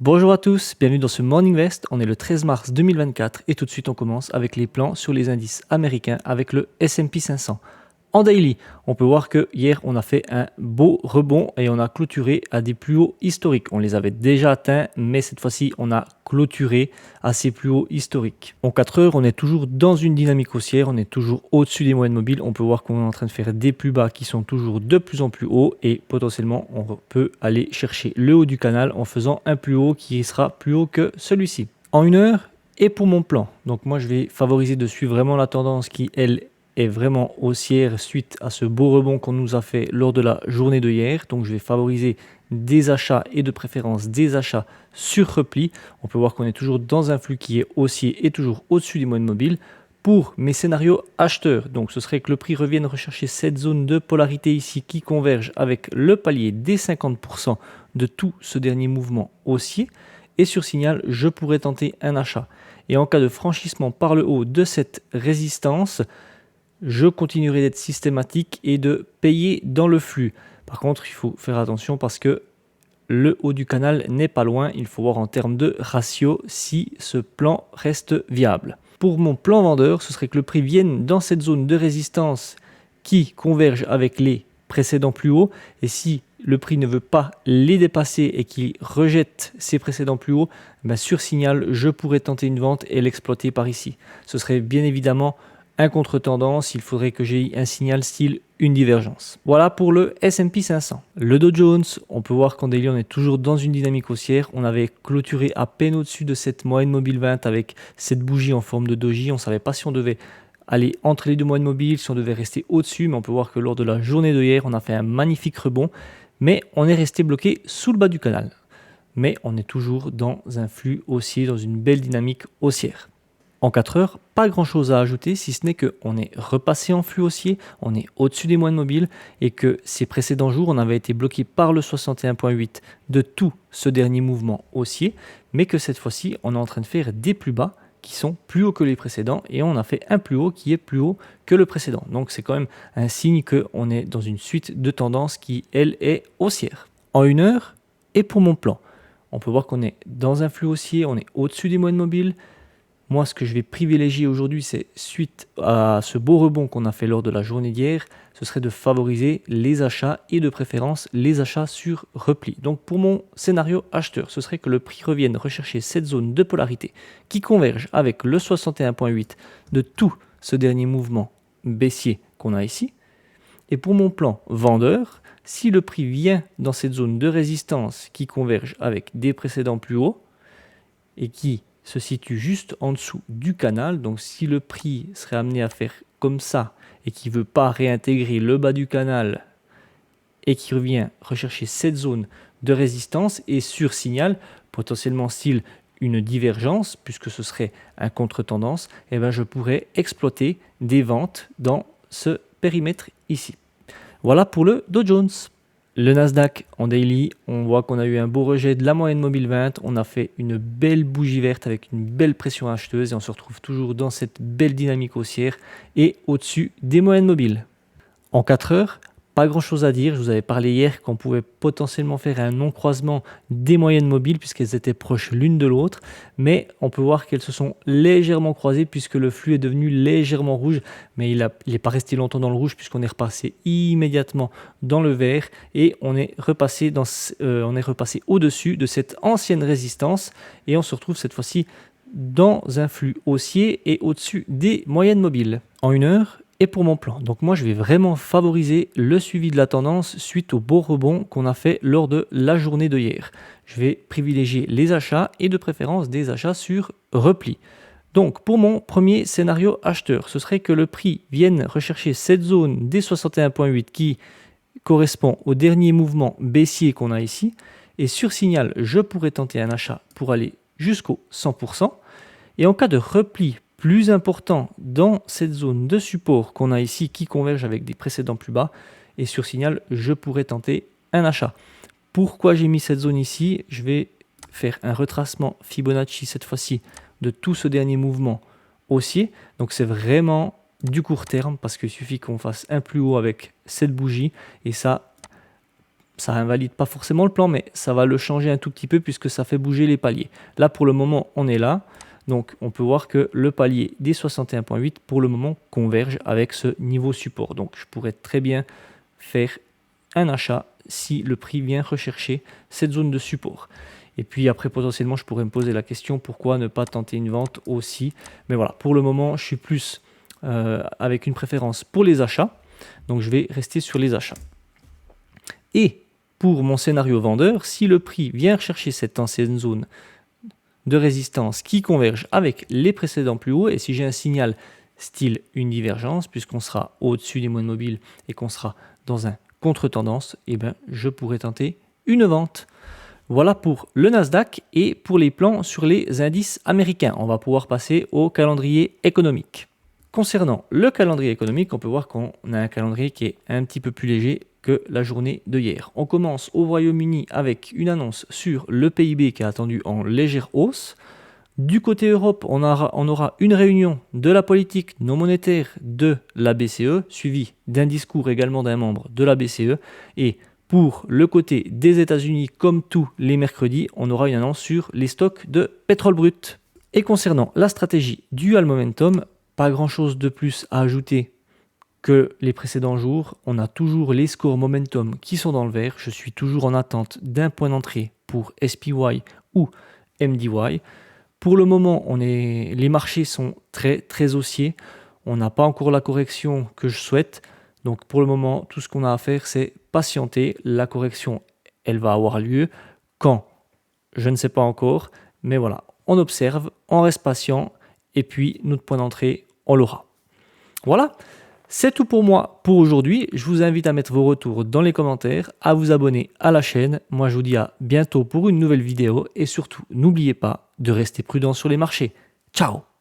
Bonjour à tous, bienvenue dans ce Morning Vest. On est le 13 mars 2024 et tout de suite on commence avec les plans sur les indices américains avec le S&P 500. En daily, on peut voir que hier on a fait un beau rebond et on a clôturé à des plus hauts historiques. On les avait déjà atteints, mais cette fois-ci on a clôturé à ces plus hauts historiques. En 4 heures, on est toujours dans une dynamique haussière, on est toujours au-dessus des moyennes mobiles. On peut voir qu'on est en train de faire des plus bas qui sont toujours de plus en plus hauts et potentiellement on peut aller chercher le haut du canal en faisant un plus haut qui sera plus haut que celui-ci. En 1 heure, et pour mon plan, donc moi je vais favoriser de suivre vraiment la tendance qui elle est vraiment haussière suite à ce beau rebond qu'on nous a fait lors de la journée de hier. Donc je vais favoriser des achats et de préférence des achats sur repli. On peut voir qu'on est toujours dans un flux qui est haussier et toujours au-dessus des moyennes mobiles. Pour mes scénarios acheteurs, donc ce serait que le prix revienne rechercher cette zone de polarité ici qui converge avec le palier des 50% de tout ce dernier mouvement haussier. Et sur signal, je pourrais tenter un achat. Et en cas de franchissement par le haut de cette résistance, je continuerai d'être systématique et de payer dans le flux. Par contre, il faut faire attention parce que le haut du canal n'est pas loin. Il faut voir en termes de ratio si ce plan reste viable. Pour mon plan vendeur, ce serait que le prix vienne dans cette zone de résistance qui converge avec les précédents plus hauts. Et si le prix ne veut pas les dépasser et qu'il rejette ces précédents plus hauts, sur signal, je pourrais tenter une vente et l'exploiter par ici. Ce serait bien évidemment un contre-tendance, il faudrait que j'ai un signal style une divergence. Voilà pour le S&P 500. Le Dow Jones, on peut voir qu'en daily on est toujours dans une dynamique haussière. On avait clôturé à peine au-dessus de cette moyenne mobile 20 avec cette bougie en forme de doji. On ne savait pas si on devait aller entre les deux moyennes mobiles, si on devait rester au-dessus, mais on peut voir que lors de la journée de hier, on a fait un magnifique rebond, mais on est resté bloqué sous le bas du canal. Mais on est toujours dans un flux haussier, dans une belle dynamique haussière. En 4 heures, pas grand chose à ajouter si ce n'est qu'on est repassé en flux haussier, on est au-dessus des moyennes mobiles et que ces précédents jours, on avait été bloqué par le 61.8 de tout ce dernier mouvement haussier, mais que cette fois-ci, on est en train de faire des plus bas qui sont plus hauts que les précédents et on a fait un plus haut qui est plus haut que le précédent. Donc c'est quand même un signe qu'on est dans une suite de tendances qui, elle, est haussière. En 1 heure, et pour mon plan, on peut voir qu'on est dans un flux haussier, on est au-dessus des moyennes mobiles. Moi, ce que je vais privilégier aujourd'hui, c'est suite à ce beau rebond qu'on a fait lors de la journée d'hier, ce serait de favoriser les achats et de préférence les achats sur repli. Donc pour mon scénario acheteur, ce serait que le prix revienne rechercher cette zone de polarité qui converge avec le 61.8 de tout ce dernier mouvement baissier qu'on a ici. Et pour mon plan vendeur, si le prix vient dans cette zone de résistance qui converge avec des précédents plus hauts et qui se situe juste en dessous du canal. Donc si le prix serait amené à faire comme ça et qu'il ne veut pas réintégrer le bas du canal et qui revient rechercher cette zone de résistance et sur signal, potentiellement style une divergence, puisque ce serait un contre-tendance, je pourrais exploiter des ventes dans ce périmètre ici. Voilà pour le Dow Jones. Le Nasdaq en daily, on voit qu'on a eu un beau rejet de la moyenne mobile 20. On a fait une belle bougie verte avec une belle pression acheteuse et on se retrouve toujours dans cette belle dynamique haussière et au-dessus des moyennes mobiles. En 4 heures, pas grand chose à dire. Je vous avais parlé hier qu'on pouvait potentiellement faire un non-croisement des moyennes mobiles puisqu'elles étaient proches l'une de l'autre. Mais on peut voir qu'elles se sont légèrement croisées puisque le flux est devenu légèrement rouge. Mais il n'est pas resté longtemps dans le rouge puisqu'on est repassé immédiatement dans le vert. Et on est repassé au-dessus de cette ancienne résistance. Et on se retrouve cette fois-ci dans un flux haussier et au-dessus des moyennes mobiles. En 1 heure, et pour mon plan. Donc moi, je vais vraiment favoriser le suivi de la tendance suite au beau rebond qu'on a fait lors de la journée de hier. Je vais privilégier les achats et de préférence des achats sur repli. Donc pour mon premier scénario acheteur, ce serait que le prix vienne rechercher cette zone des 61.8 qui correspond au dernier mouvement baissier qu'on a ici. Et sur signal, je pourrais tenter un achat pour aller jusqu'au 100%. Et en cas de repli plus important dans cette zone de support qu'on a ici qui converge avec des précédents plus bas, et sur signal, je pourrais tenter un achat. Pourquoi j'ai mis cette zone ici? Je vais faire un retracement Fibonacci cette fois-ci de tout ce dernier mouvement haussier. Donc c'est vraiment du court terme parce qu'il suffit qu'on fasse un plus haut avec cette bougie et ça ça invalide pas forcément le plan, mais ça va le changer un tout petit peu puisque ça fait bouger les paliers. Là, pour le moment, on est là. Donc, on peut voir que le palier des 61,8 pour le moment converge avec ce niveau support. Donc, je pourrais très bien faire un achat si le prix vient rechercher cette zone de support. Et puis après, potentiellement, je pourrais me poser la question pourquoi ne pas tenter une vente aussi. Mais voilà, pour le moment, je suis plus avec une préférence pour les achats. Donc, je vais rester sur les achats. Et pour mon scénario vendeur, si le prix vient rechercher cette ancienne zone de résistance qui converge avec les précédents plus hauts, et si j'ai un signal style une divergence, puisqu'on sera au-dessus des moyennes mobiles et qu'on sera dans un contre-tendance, eh ben, je pourrais tenter une vente. Voilà pour le Nasdaq et pour les plans sur les indices américains. On va pouvoir passer au calendrier économique. Concernant le calendrier économique, on peut voir qu'on a un calendrier qui est un petit peu plus léger que la journée de hier. On commence au Royaume-Uni avec une annonce sur le PIB qui est attendu en légère hausse. Du côté Europe, on aura une réunion de la politique non monétaire de la BCE, suivie d'un discours également d'un membre de la BCE. Et pour le côté des États-Unis, comme tous les mercredis, on aura une annonce sur les stocks de pétrole brut. Et concernant la stratégie dual momentum, pas grand-chose de plus à ajouter que les précédents jours. On a toujours les scores momentum qui sont dans le vert. Je suis toujours en attente d'un point d'entrée pour SPY ou MDY. Pour le moment, les marchés sont très haussiers. On n'a pas encore la correction que je souhaite. Donc pour le moment, tout ce qu'on a à faire, c'est patienter. La correction, elle va avoir lieu. Quand? Je ne sais pas encore. Mais voilà, on observe, on reste patient. Et puis, notre point d'entrée, on l'aura. Voilà, c'est tout pour moi pour aujourd'hui. Je vous invite à mettre vos retours dans les commentaires, à vous abonner à la chaîne. Moi, je vous dis à bientôt pour une nouvelle vidéo. Et surtout, n'oubliez pas de rester prudent sur les marchés. Ciao!